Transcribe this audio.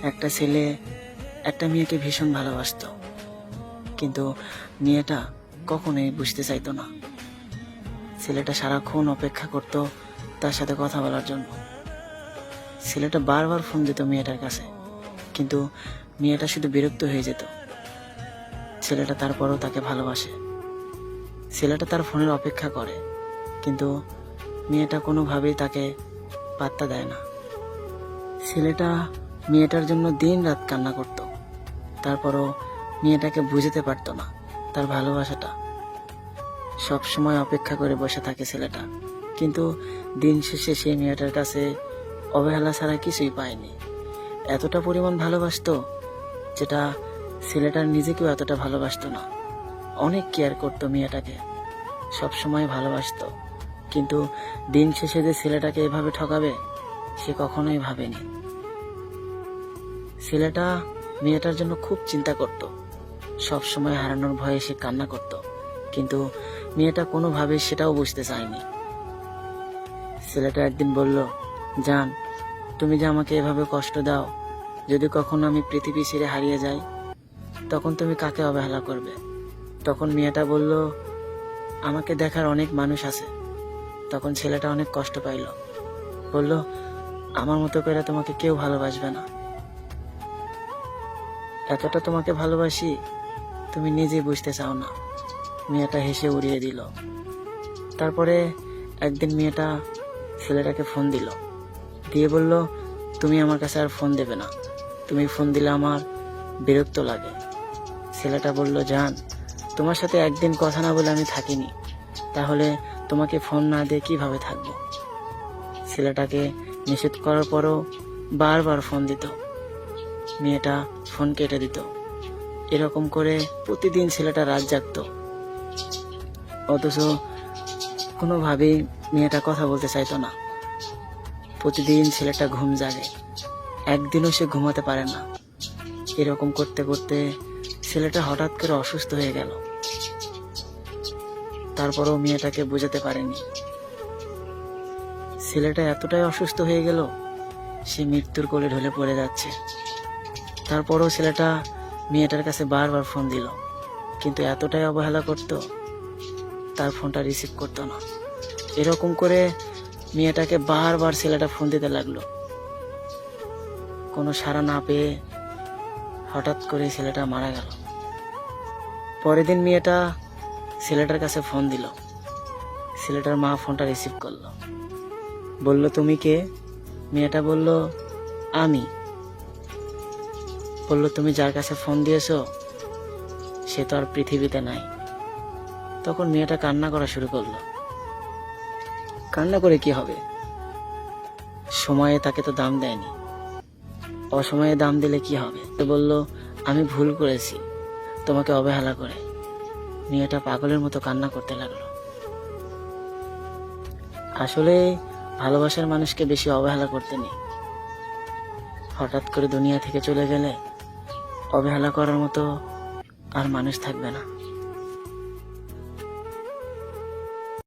একটা ছেলে একটা মেয়েকে ভীষণ ভালোবাসতো, কিন্তু মেয়েটা কখনোই বুঝতে চাইতো না। ছেলেটা সারাক্ষণ অপেক্ষা করত তার সাথে কথা বলার জন্য। ছেলেটা বারবার ফোন দিত মেয়েটার কাছে, কিন্তু মেয়েটা শুধু বিরক্ত হয়ে যেত। ছেলেটা তারপরও তাকে ভালোবাসে। ছেলেটা তার ফোনের অপেক্ষা করে, কিন্তু মেয়েটা কোনোভাবেই তাকে পাত্তা দেয় না। ছেলেটা মেয়েটার জন্য দিন রাত কান্না করত, তারপরও মেয়েটাকে বুঝতে পারতো না তার ভালোবাসাটা। সব সময় অপেক্ষা করে বসে থাকে ছেলেটা, কিন্তু দিন শেষে সেই মেয়েটার কাছে অবহেলা ছাড়া কিছুই পায়নি। এতটা পরিমাণ ভালোবাসতো যেটা ছেলেটার নিজেকেও এতটা ভালোবাসতো না। অনেক কেয়ার করতো মেয়েটাকে, সব সময় ভালোবাসতো, কিন্তু দিন শেষে যে ছেলেটাকে এভাবে ঠকাবে সে কখনোই ভাবেনি। ছেলেটা মেয়েটার জন্য খুব চিন্তা করত, সব সময় হারানোর ভয়ে সে কান্না করত, কিন্তু মেয়েটা কোনোভাবে সেটাও বুঝতে চায়নি। ছেলেটা একদিন বলল, জান, তুমি যে আমাকে এভাবে কষ্ট দাও, যদি কখনো আমি পৃথিবী ছেড়ে হারিয়ে যাই তখন তুমি কাকে অবহেলা করবে? তখন মেয়েটা বলল, আমাকে দেখার অনেক মানুষ আছে। তখন ছেলেটা অনেক কষ্ট পাইল, বলল, আমার মতো করে তোমাকে কেউ ভালোবাসবে না। এতটা তোমাকে ভালোবাসি তুমি নিজেই বুঝতে চাও না। মেয়েটা হেসে উড়িয়ে দিল। তারপরে একদিন মেয়েটা ছেলেটাকে ফোন দিল, দিয়ে বলল, তুমি আমার কাছে আর ফোন দেবে না, তুমি ফোন দিলে আমার বিরক্ত লাগে। ছেলেটা বলল, জান, তোমার সাথে একদিন কথা না বলে আমি থাকিনি, তাহলে তোমাকে ফোন না দিয়ে কিভাবে থাকবো? ছেলেটাকে নিষেধ করার পরও বারবার ফোন দিত, মেয়েটা ফোন কেটে দিত। এরকম করে প্রতিদিন ছেলেটা রাত জাগতো, অথচ কোনোভাবেই মেয়েটা কথা বলতে চাইতো না। প্রতিদিন ছেলেটা ঘুম জাগে, একদিনও সে ঘুমাতে পারে না। এরকম করতে করতে ছেলেটা হঠাৎ করে অসুস্থ হয়ে গেল। তারপরও মেয়েটাকে বোঝাতে পারেনি। ছেলেটা এতটাই অসুস্থ হয়ে গেল, সে মৃত্যুর কোলে ঢলে পড়ে যাচ্ছে। তারপরও ছেলেটা মেয়েটার কাছে বারবার ফোন দিল, কিন্তু এতটাই অবহেলা করত, তার ফোনটা রিসিভ করতো না। এরকম করে মেয়েটাকে বারবার ছেলেটা ফোন দিতে লাগলো। কোনো সাড়া না পেয়ে হঠাৎ করে ছেলেটা মারা গেল। পরের দিন মেয়েটা ছেলেটার কাছে ফোন দিল। ছেলেটার মা ফোনটা রিসিভ করলো, বলল, তুমি কে? মেয়েটা বলল, আমি। বলল, তুমি যার কাছে ফোন দিয়েছো সে তো আর পৃথিবীতে নাই। তখন মেয়েটা কান্না করা শুরু করলো। কান্না করে কি হবে? সময়ে তাকে তো দাম দেয়নি, অসময়ে দাম দিলে কি হবে? তো বলল, আমি ভুল করেছি তোমাকে অবহেলা করে। মেয়েটা পাগলের মতো কান্না করতে লাগলো। আসলে ভালোবাসার মানুষকে বেশি অবহেলা করতে নেই। হঠাৎ করে দুনিয়া থেকে চলে গেলে অবহেলা করার মতো আর মানুষ থাকবে না।